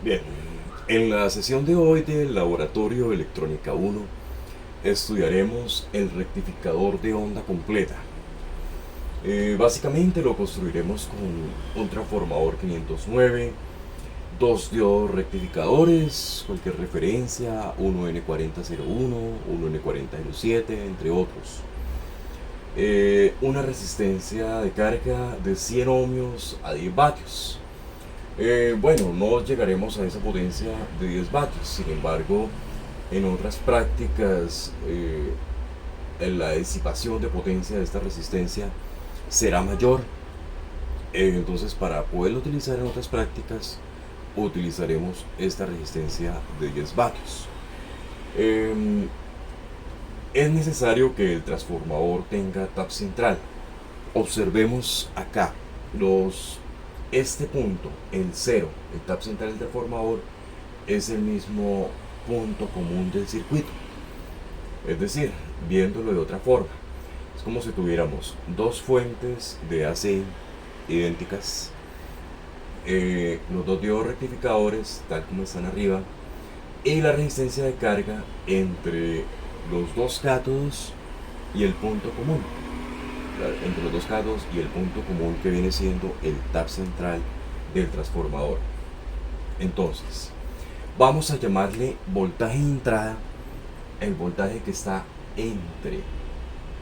Bien, en la sesión de hoy del Laboratorio de Electrónica 1 estudiaremos el rectificador de onda completa. Básicamente lo construiremos con un transformador 509, dos diodos rectificadores, cualquier referencia, uno N4001, uno N4007, entre otros. Una resistencia de carga de 100 ohmios a 10 vatios. Bueno, no llegaremos a esa potencia de 10 vatios, sin embargo, en otras prácticas la disipación de potencia de esta resistencia será mayor. Entonces, para poderlo utilizar en otras prácticas, utilizaremos esta resistencia de 10 vatios. Eh, es necesario que el transformador tenga tap central. Observemos acá este punto, el cero, el tap central del transformador, es el mismo punto común del circuito. Es decir, viéndolo de otra forma, es como si tuviéramos dos fuentes de AC idénticas, los dos diodos rectificadores, tal como están arriba, y la resistencia de carga entre los dos cátodos y el punto común. Entre los dos cátodos y el punto común, que viene siendo el tap central del transformador. Entonces, vamos a llamarle voltaje de entrada el voltaje que está entre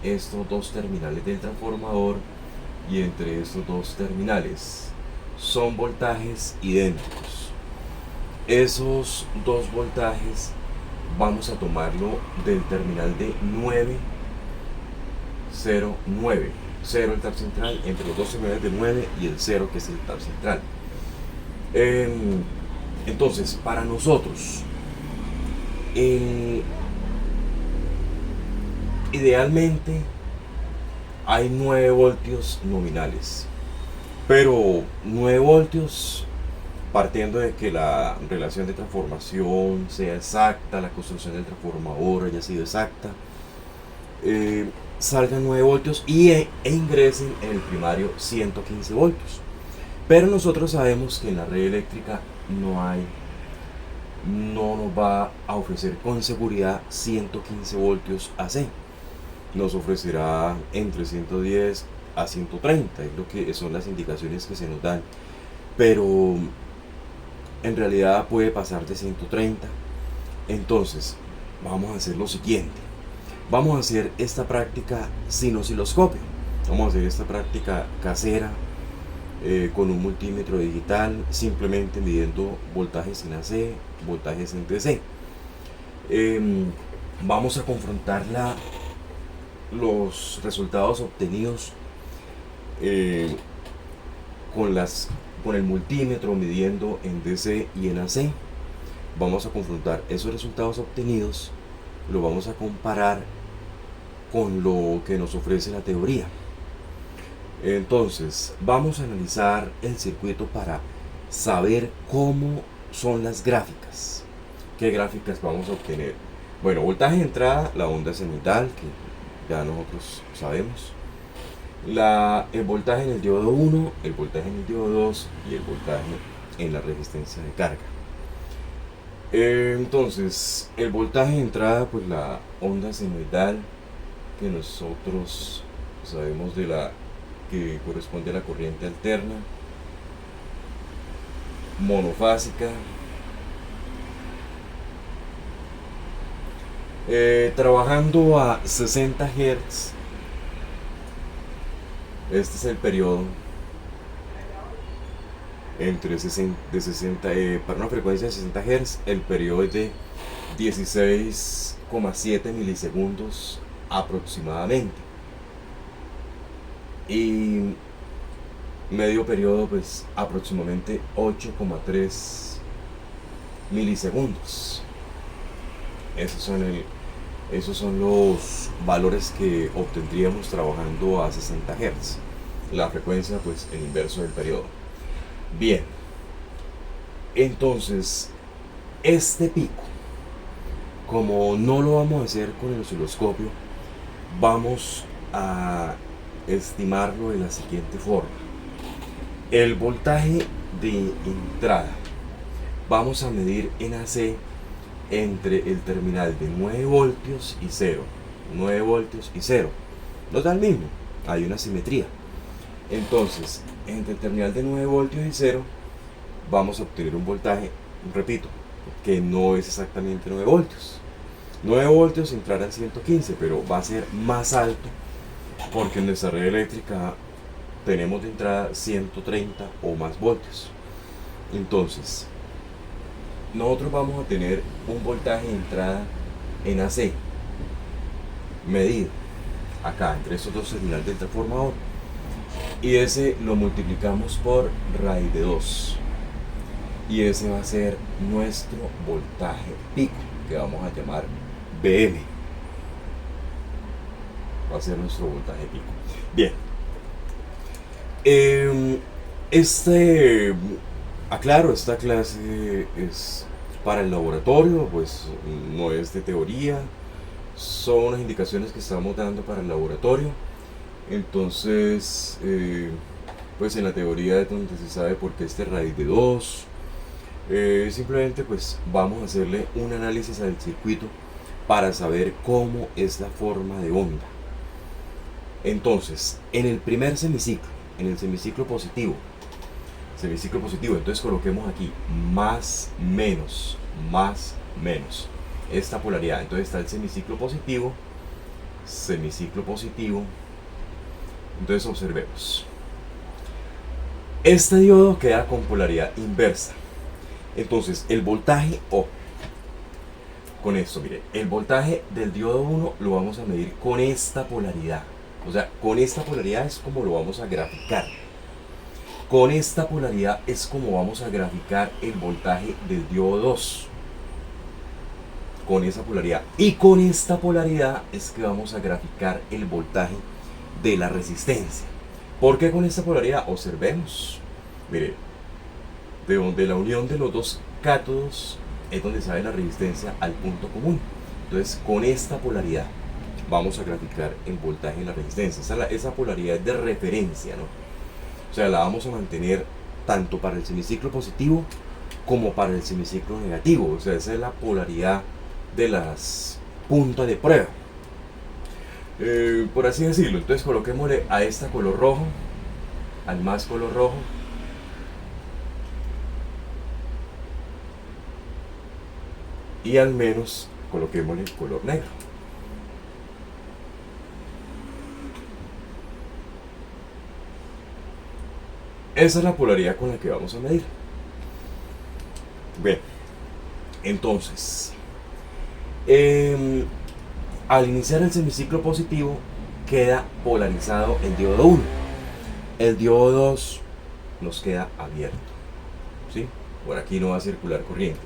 estos dos terminales del transformador y entre estos dos terminales. Son voltajes idénticos. Esos dos voltajes vamos a tomarlo del terminal de 9, 0, 9. 0 el tap central, entre los dos terminales de 9 y el 0 que es el tap central. Entonces, para nosotros, idealmente hay 9 voltios nominales, pero 9 voltios partiendo de que la relación de transformación sea exacta, la construcción del transformador haya sido exacta, salgan 9 voltios e ingresen en el primario 115 voltios. Pero nosotros sabemos que en la red eléctrica no nos va a ofrecer con seguridad 115 voltios AC. Nos ofrecerá entre 110 a 130, es lo que son las indicaciones que se nos dan. Pero en realidad puede pasar de 130. Entonces, vamos a hacer lo siguiente. Vamos a hacer esta práctica sin osciloscopio. Vamos a hacer esta práctica casera, con un multímetro digital, simplemente midiendo voltajes en AC, voltajes en DC. Vamos a confrontar los resultados obtenidos con el multímetro midiendo en DC y en AC. Vamos a confrontar esos resultados obtenidos, lo vamos a comparar con lo que nos ofrece la teoría. Entonces, vamos a analizar el circuito para saber cómo son las gráficas. ¿Qué gráficas vamos a obtener? Bueno, voltaje de entrada, la onda cenital, que ya nosotros sabemos. El voltaje en el diodo 1, el voltaje en el diodo 2 y el voltaje en la resistencia de carga. Entonces, el voltaje de entrada, pues la onda senoidal, que nosotros sabemos que corresponde a la corriente alterna, monofásica, trabajando a 60 Hz. Este es el periodo para una frecuencia de 60 Hz, el periodo es de 16,7 milisegundos aproximadamente. Y medio periodo, pues aproximadamente 8,3 milisegundos. Esos son los valores que obtendríamos trabajando a 60 Hz. La frecuencia, pues el inverso del periodo. Bien, entonces este pico, como no lo vamos a hacer con el osciloscopio, vamos a estimarlo de la siguiente forma. El voltaje de entrada vamos a medir en AC entre el terminal de 9 voltios y 0. 9 voltios y 0. No da el mismo, hay una simetría. Entonces, entre el terminal de 9 voltios y 0, vamos a obtener un voltaje, repito, que no es exactamente 9 voltios. 9 voltios entrará en 115, pero va a ser más alto porque en nuestra red eléctrica tenemos de entrada 130 o más voltios. Entonces, nosotros vamos a tener un voltaje de entrada en AC medido acá entre esos dos terminales del transformador, y ese lo multiplicamos por raíz de 2, y ese va a ser nuestro voltaje pico, que vamos a llamar BM. Va a ser nuestro voltaje pico. Bien, aclaro, esta clase es para el laboratorio, pues no es de teoría, son unas indicaciones que estamos dando para el laboratorio. Entonces, pues en la teoría es donde se sabe por qué este raíz de 2. Simplemente pues vamos a hacerle un análisis al circuito para saber cómo es la forma de onda. Entonces, en el primer semiciclo, en el semiciclo positivo, entonces coloquemos aquí más, menos, esta polaridad. Entonces está el semiciclo positivo, entonces observemos. Este diodo queda con polaridad inversa. Entonces el voltaje, con esto, mire, el voltaje del diodo 1 lo vamos a medir con esta polaridad. O sea, con esta polaridad es como lo vamos a graficar. Con esta polaridad es como vamos a graficar el voltaje del diodo 2. Con esa polaridad. Y con esta polaridad es que vamos a graficar el voltaje de la resistencia. ¿Por qué con esta polaridad? Observemos. Mire, de donde la unión de los dos cátodos es donde sale la resistencia al punto común. Entonces, con esta polaridad vamos a graficar el voltaje de la resistencia. Esa polaridad es de referencia, ¿no? O sea, la vamos a mantener tanto para el semiciclo positivo como para el semiciclo negativo. O sea, esa es la polaridad de las puntas de prueba, por así decirlo. Entonces coloquémosle a esta color rojo, al más color rojo, y al menos coloquémosle color negro. Esa es la polaridad con la que vamos a medir. Bien, entonces, al iniciar el semiciclo positivo queda polarizado el diodo 1. El diodo 2 nos queda abierto, ¿sí? Por aquí no va a circular corriente.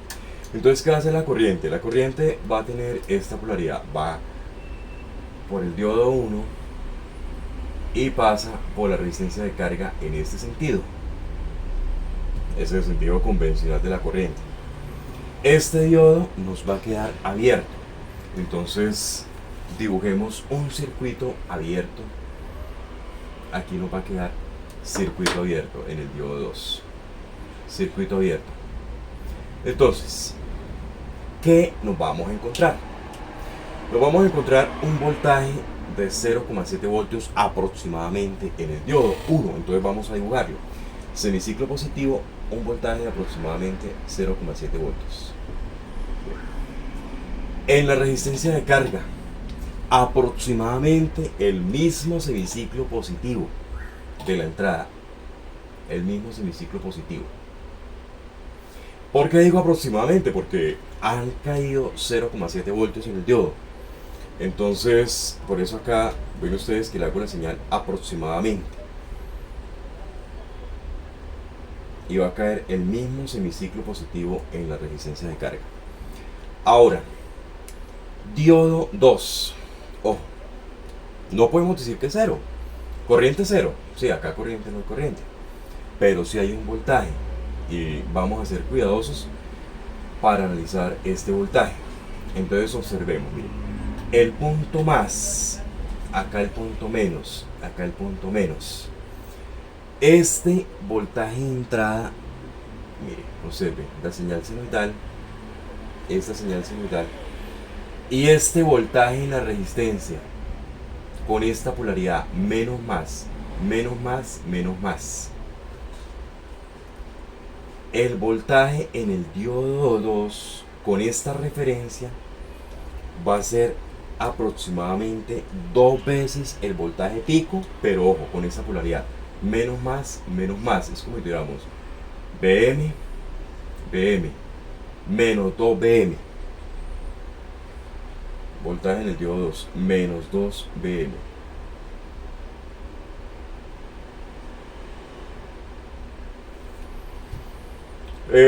Entonces, ¿qué va a hacer la corriente? La corriente va a tener esta polaridad, va por el diodo 1 y pasa por la resistencia de carga en este sentido. Ese es el sentido convencional de la corriente. Este diodo nos va a quedar abierto. Entonces dibujemos un circuito abierto. Aquí nos va a quedar circuito abierto en el diodo 2. Circuito abierto. Entonces, ¿qué nos vamos a encontrar? Nos vamos a encontrar un voltaje de 0,7 voltios aproximadamente en el diodo 1. Entonces vamos a dibujarlo. Semiciclo positivo, un voltaje de aproximadamente 0,7 voltios. En la resistencia de carga, aproximadamente el mismo semiciclo positivo de la entrada. El mismo semiciclo positivo. ¿Por qué digo aproximadamente? Porque han caído 0,7 voltios en el diodo. Entonces, por eso acá ven ustedes que le hago la señal aproximadamente. Y va a caer el mismo semiciclo positivo en la resistencia de carga. Ahora, diodo 2. Ojo, no podemos decir que es 0. Corriente 0. Sí, acá corriente no hay corriente. Pero sí hay un voltaje. Y vamos a ser cuidadosos para analizar este voltaje. Entonces observemos, miren, el punto más, acá el punto menos, acá el punto menos. Este voltaje de entrada Mire, observe, la señal senoidal, esta señal senoidal, y este voltaje en la resistencia, con esta polaridad, menos más, menos más, menos más. El voltaje en el diodo 2, con esta referencia, va a ser aproximadamente 2 veces el voltaje pico, pero ojo, con esa polaridad, menos más, menos más. Es como si tuviéramos Vm, Vm, menos 2 Vm. Voltaje en el diodo 2, menos 2 Vm.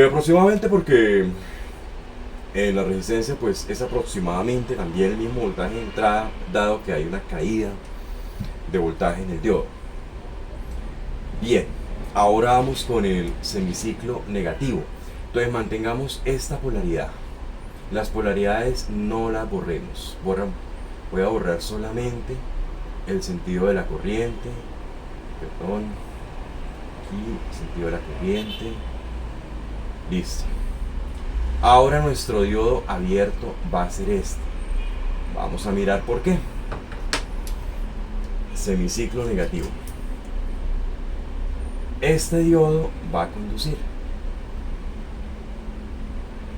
Aproximadamente porque en la resistencia pues es aproximadamente también el mismo voltaje de entrada, dado que hay una caída de voltaje en el diodo. Bien, ahora vamos con el semiciclo negativo. Entonces mantengamos esta polaridad. Las polaridades no las borremos. Voy a borrar solamente el sentido de la corriente. Perdón. Aquí, sentido de la corriente. Listo. Ahora nuestro diodo abierto va a ser este. Vamos a mirar por qué. Semiciclo negativo. Este diodo va a conducir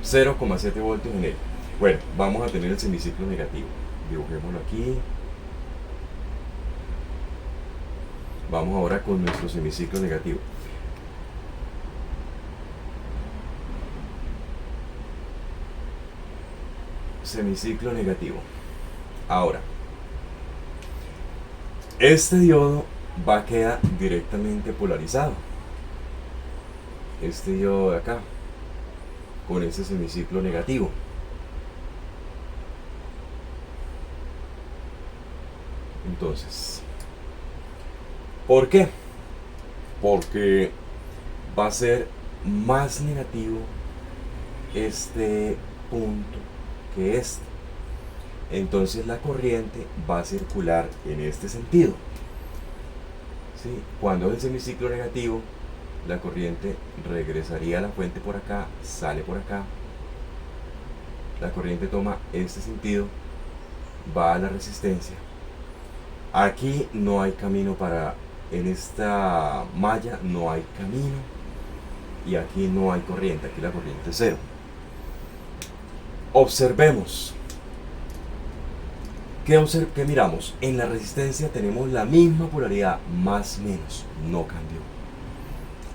0,7 voltios en él. Bueno, vamos a tener el semiciclo negativo. Dibujémoslo aquí. Vamos ahora con nuestro semiciclo negativo. Semiciclo negativo. Ahora, este diodo va a quedar directamente polarizado. Este diodo de acá, con ese semiciclo negativo. Entonces, ¿por qué? Porque va a ser más negativo este punto que este. Entonces la corriente va a circular en este sentido. ¿Sí? Cuando es el semiciclo negativo, la corriente regresaría a la fuente por acá, sale por acá. La corriente toma este sentido, va a la resistencia. Aquí no hay camino en esta malla no hay camino, y aquí no hay corriente, aquí la corriente es cero. Observemos. ¿Qué miramos? En la resistencia tenemos la misma polaridad, más o menos, no cambió.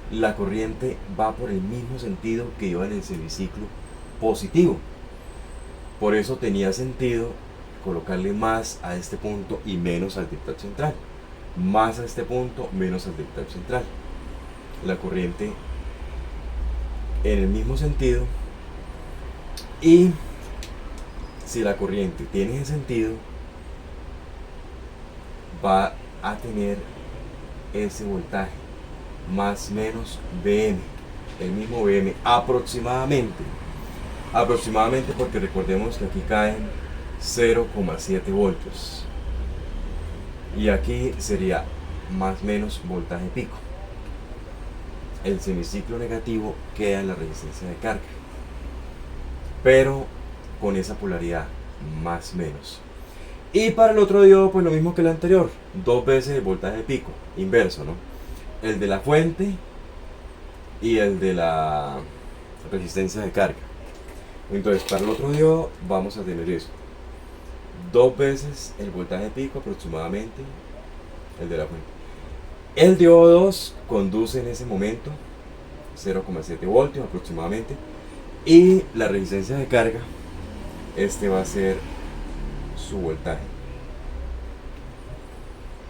La corriente va por el mismo sentido que iba en el semiciclo positivo. Por eso tenía sentido colocarle más a este punto y menos al diptad central. Más a este punto, menos al diptad central. La corriente en el mismo sentido. Y si la corriente tiene ese sentido, va a tener ese voltaje, más menos Vm, el mismo Vm aproximadamente, porque recordemos que aquí caen 0,7 voltios y aquí sería más menos voltaje pico. El semiciclo negativo queda en la resistencia de carga, pero con esa polaridad, más menos. Y para el otro diodo, pues lo mismo que el anterior, 2 veces el voltaje pico, inverso, ¿no? El de la fuente y el de la resistencia de carga. Entonces, para el otro diodo vamos a tener eso, 2 veces el voltaje pico aproximadamente, el de la fuente. El diodo 2 conduce en ese momento 0,7 voltios aproximadamente, y la resistencia de carga, este va a ser su voltaje.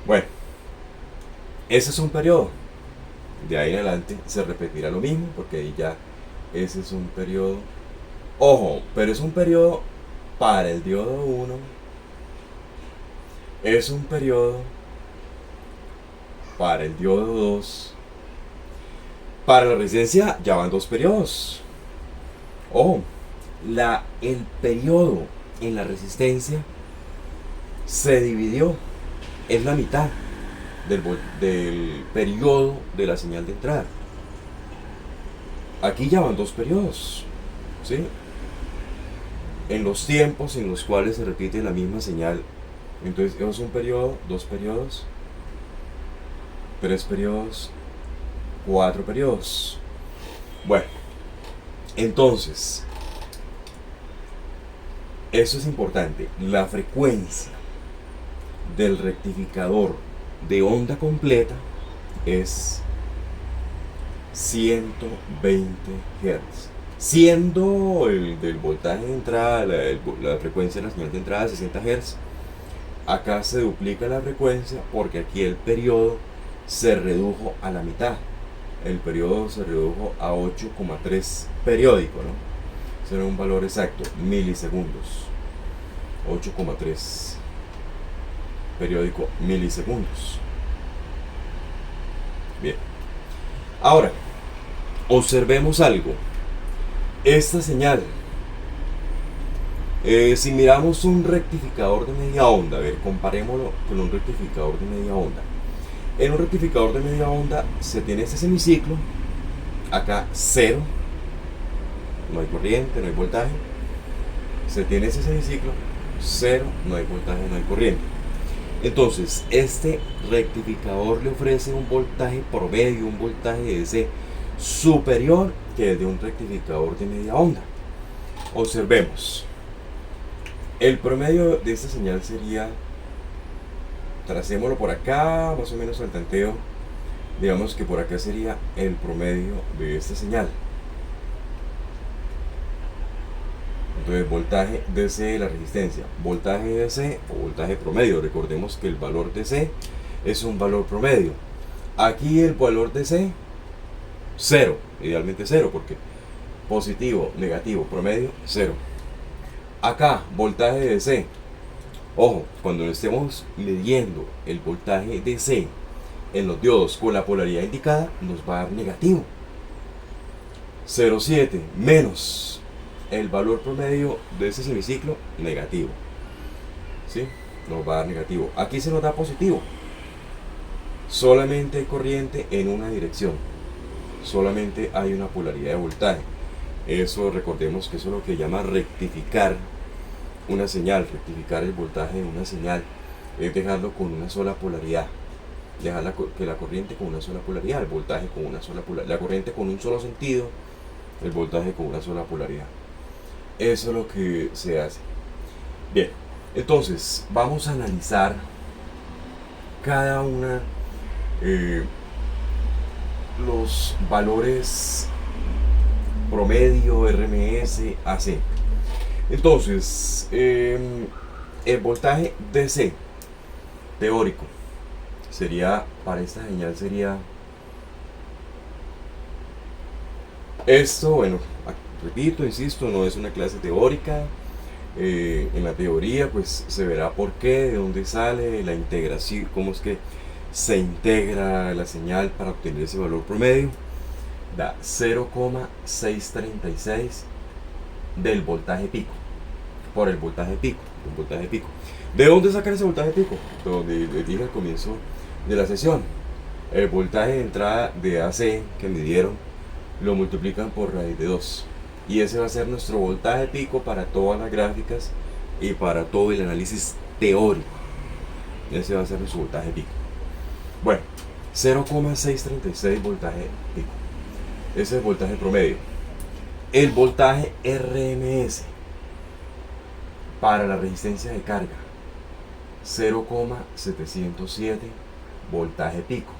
Bueno, ese es un periodo. De ahí en adelante se repetirá lo mismo, porque ahí ya ese es un periodo. Ojo, pero es un periodo para el diodo 1, es un periodo para el diodo 2. Para la resistencia ya van 2 periodos. Ojo, el periodo en la resistencia se dividió, es la mitad del periodo de la señal de entrada. aquí ya van dos periodos, ¿sí? En los tiempos en los cuales se repite la misma señal. Entonces, es un periodo, dos periodos, tres periodos, cuatro periodos. Bueno, entonces, eso es importante. La frecuencia del rectificador de onda completa es 120 Hz. Siendo el del voltaje de entrada, la frecuencia de la señal de entrada 60 Hz, acá se duplica la frecuencia porque aquí el periodo se redujo a la mitad. El periodo se redujo a 8,3 periódico, ¿no? Será un valor exacto, milisegundos. 8,3 periódico milisegundos. Bien. Ahora, observemos algo. Esta señal, si miramos un rectificador de media onda, a ver, comparémoslo con un rectificador de media onda. En un rectificador de media onda se tiene este semiciclo, acá cero, no hay corriente, no hay voltaje. Se tiene ese semiciclo, cero, no hay voltaje, no hay corriente. Entonces, este rectificador le ofrece un voltaje promedio, un voltaje de DC superior que el de un rectificador de media onda. Observemos. El promedio de esta señal sería, tracémoslo por acá, más o menos al tanteo. Digamos que por acá sería el promedio de esta señal. Entonces, voltaje DC, la resistencia, voltaje DC o voltaje promedio. Recordemos que el valor DC es un valor promedio. Aquí el valor DC, cero, idealmente cero, porque positivo, negativo, promedio, cero. Acá, voltaje DC. Ojo, cuando estemos midiendo el voltaje DC en los diodos con la polaridad indicada, nos va a dar negativo. 0,7 menos el valor promedio de ese semiciclo, negativo. ¿Sí? Nos va a dar negativo. Aquí se nos da positivo. Solamente hay corriente en una dirección. Solamente hay una polaridad de voltaje. Eso, recordemos que eso es lo que llama rectificar una señal. Rectificar el voltaje de una señal es dejarlo con una sola polaridad. Dejar que la corriente con una sola polaridad, el voltaje con una sola polaridad, la corriente con un solo sentido, el voltaje con una sola polaridad. Eso es lo que se hace. Bien, entonces vamos a analizar cada una los valores promedio, RMS, AC. Entonces, el voltaje DC teórico sería, para esta señal sería esto. Bueno, repito, insisto, no es una clase teórica. En la teoría pues se verá por qué, de dónde sale la integración, cómo es que se integra la señal para obtener ese valor promedio. Da 0,636 del voltaje pico, por el voltaje pico, ¿De dónde sacar ese voltaje pico? Donde les dije al comienzo de la sesión, el voltaje de entrada de AC que midieron lo multiplican por raíz de 2. Y ese va a ser nuestro voltaje pico para todas las gráficas y para todo el análisis teórico. Ese va a ser nuestro voltaje pico. Bueno, 0,636 voltaje pico. Ese es el voltaje promedio. El voltaje RMS para la resistencia de carga, 0,707 voltaje pico.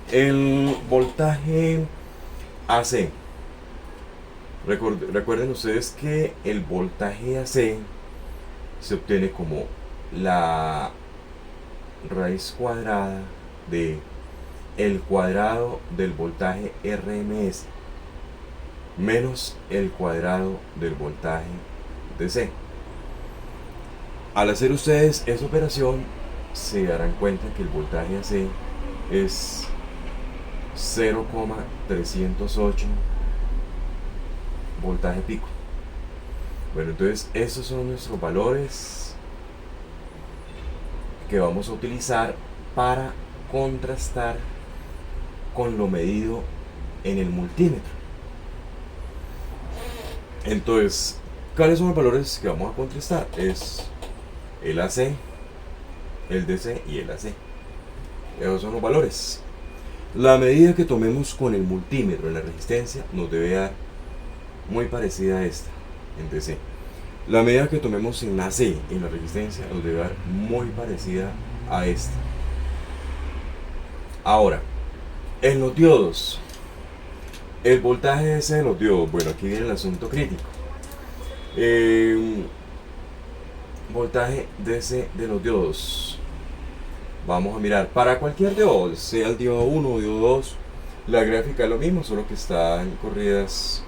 El voltaje AC. Recuerden ustedes que el voltaje AC se obtiene como la raíz cuadrada de el cuadrado del voltaje RMS menos el cuadrado del voltaje DC. Al hacer ustedes esa operación se darán cuenta que el voltaje AC es 0,308 voltaje pico. Bueno, entonces esos son nuestros valores que vamos a utilizar para contrastar con lo medido en el multímetro. Entonces, ¿cuáles son los valores que vamos a contrastar? Es el AC, el DC y el AC. Esos son los valores. La medida que tomemos con el multímetro en la resistencia nos debe dar muy parecida a esta en DC. La medida que tomemos en AC en la resistencia nos debe dar muy parecida a esta. Ahora, en los diodos, el voltaje DC de los diodos, bueno, aquí viene el asunto crítico. Voltaje DC de los diodos. Vamos a mirar, para cualquier diodo, sea el diodo 1 o diodo 2, la gráfica es lo mismo, solo que están corridas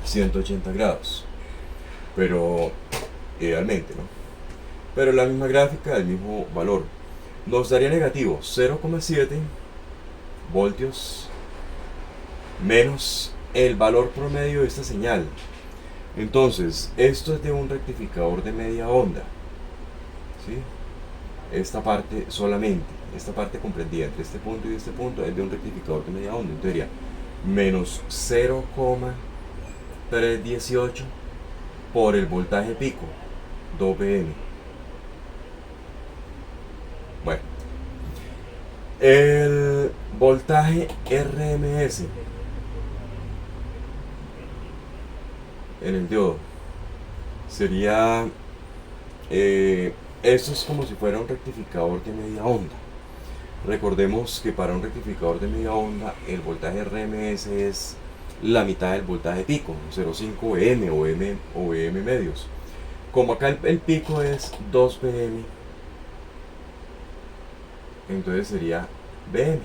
180 grados. Pero, idealmente, ¿no? Pero la misma gráfica, el mismo valor. Nos daría negativo 0,7 voltios menos el valor promedio de esta señal. Entonces, esto es de un rectificador de media onda, ¿sí? Esta parte solamente, esta parte comprendida entre este punto y este punto es de un rectificador de media onda. Entonces sería menos 0,318 por el voltaje pico, 2 Vm. Bueno, el voltaje RMS en el diodo sería esto es como si fuera un rectificador de media onda. Recordemos que para un rectificador de media onda el voltaje RMS es la mitad del voltaje pico, 0,5 Vm o Vm medios. Como acá el pico es 2 Vm, entonces sería Vm.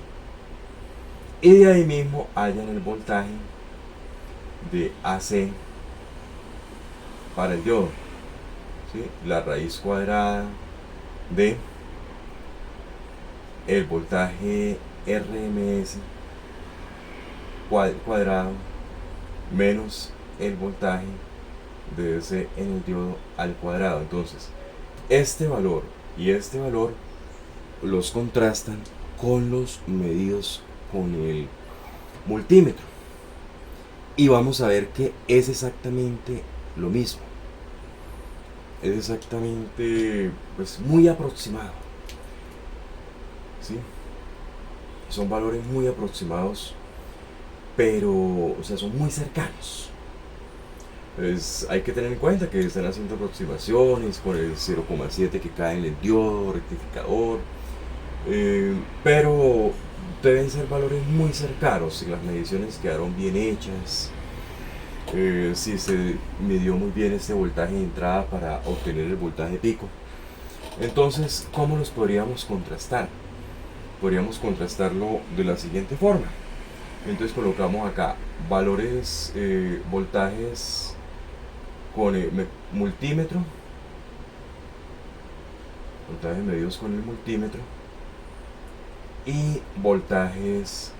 Y de ahí mismo hallan el voltaje de AC para el diodo, ¿sí? La raíz cuadrada de el voltaje RMS cuadrado menos el voltaje de DC en el diodo al cuadrado. Entonces, este valor y este valor los contrastan con los medidos con el multímetro. Y vamos a ver que es exactamente lo mismo. Es exactamente, pues, muy aproximado, ¿sí? Son valores muy aproximados, pero, o sea, son muy cercanos. Pues hay que tener en cuenta que están haciendo aproximaciones con el 0,7 que cae en el diodo rectificador, pero deben ser valores muy cercanos si las mediciones quedaron bien hechas. Si se midió muy bien este voltaje de entrada para obtener el voltaje pico. Entonces, ¿cómo los podríamos contrastar? Podríamos contrastarlo de la siguiente forma. Entonces colocamos acá valores, voltajes con el multímetro, voltajes medidos con el multímetro y voltajes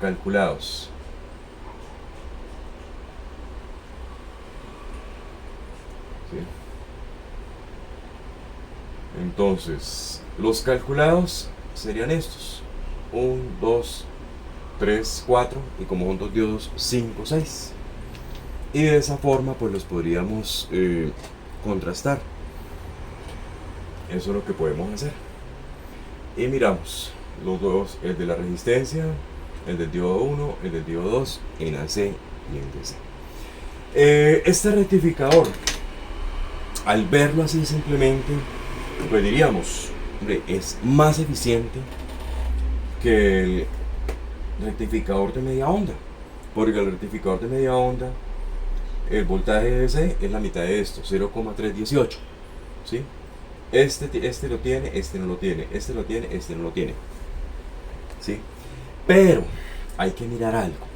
calculados. Entonces, los calculados serían estos: 1, 2, 3, 4 y como son dos diodos, 5, 6. Y de esa forma pues los podríamos contrastar. Eso es lo que podemos hacer. Y miramos los dos, el de la resistencia, el del diodo 1, el del diodo 2 en AC y en DC. Este rectificador, al verlo así simplemente, pues diríamos, hombre, es más eficiente que el rectificador de media onda, porque el rectificador de media onda, el voltaje de DC es la mitad de esto, 0,318, ¿sí? Este lo tiene, este no lo tiene, este lo tiene, este no lo tiene, ¿sí? Pero hay que mirar algo.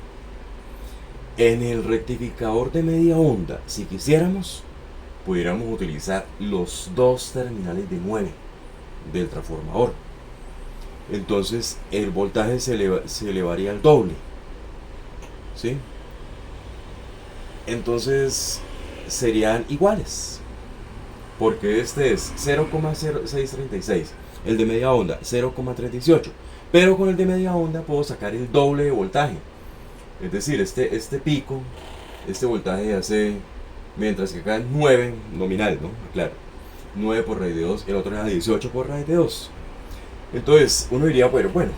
En el rectificador de media onda, si quisiéramos, pudiéramos utilizar los dos terminales de 9 del transformador. Entonces el voltaje se elevaría al doble, ¿sí? Entonces serían iguales, porque este es 0,0636, el de media onda 0,318, Pero con el de media onda puedo sacar el doble de voltaje. Es decir, este pico, este voltaje de AC, mientras que acá es 9 nominal, ¿no? Claro, 9 por raíz de 2, el otro era 18 por raíz de 2. Entonces uno diría, bueno,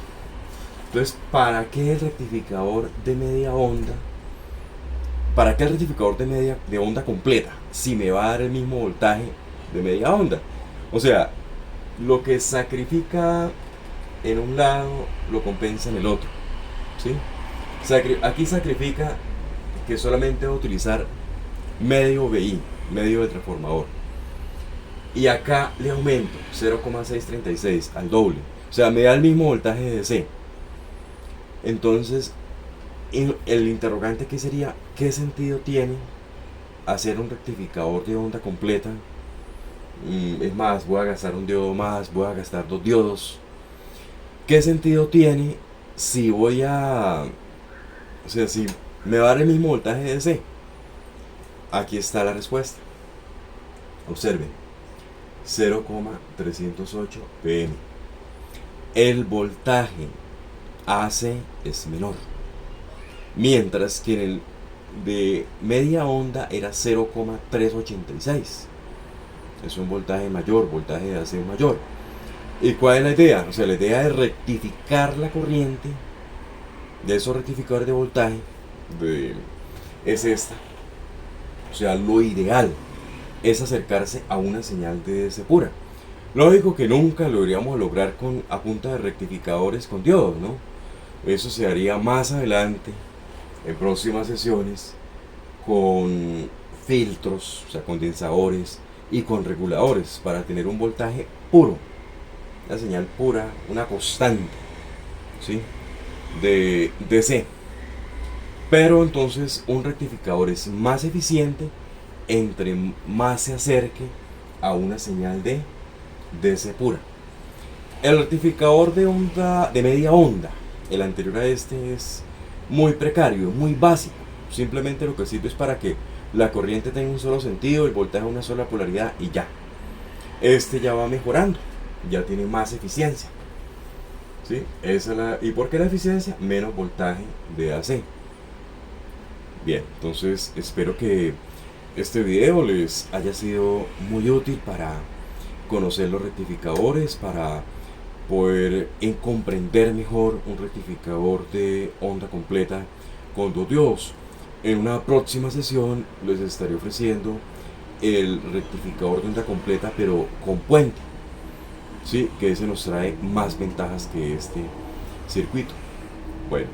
entonces ¿para qué el rectificador de media onda? ¿Para qué el rectificador de onda completa si me va a dar el mismo voltaje de media onda? O sea, lo que sacrifica en un lado lo compensa en el otro, ¿sí? Aquí sacrifica que solamente va a utilizar medio VI, medio de transformador. Y acá le aumento 0,636 al doble. O sea, me da el mismo voltaje de DC. Entonces, el interrogante aquí sería, ¿qué sentido tiene hacer un rectificador de onda completa? Es más, voy a gastar un diodo más, voy a gastar 2 diodos. ¿Qué sentido tiene si voy a... O sea, si me va a dar el mismo voltaje de DC? Aquí está la respuesta. Observen. 0,308 pm. El voltaje AC es menor. Mientras que en el de media onda era 0,386. Es un voltaje mayor, voltaje de AC mayor. ¿Y cuál es la idea? O sea, la idea es rectificar la corriente de esos rectificadores de voltaje es esta. O sea, lo ideal es acercarse a una señal de DC pura. Lógico que nunca lo iríamos a lograr a punta de rectificadores con diodos, ¿no? Eso se haría más adelante, en próximas sesiones, con filtros, o sea, condensadores y con reguladores para tener un voltaje puro, una señal pura, una constante, ¿sí? De DC. Pero entonces un rectificador es más eficiente entre más se acerque a una señal de DC pura. El rectificador de onda, de media onda, el anterior a este, es muy precario, muy básico. Simplemente lo que sirve es para que la corriente tenga un solo sentido, el voltaje una sola polaridad y ya. Este ya va mejorando, ya tiene más eficiencia, ¿sí? ¿Y por qué la eficiencia? Menos voltaje de AC. Bien, entonces espero que este video les haya sido muy útil para conocer los rectificadores, para poder comprender mejor un rectificador de onda completa con 2 diodos. En una próxima sesión les estaré ofreciendo el rectificador de onda completa pero con puente, ¿sí? Que ese nos trae más ventajas que este circuito. Bueno,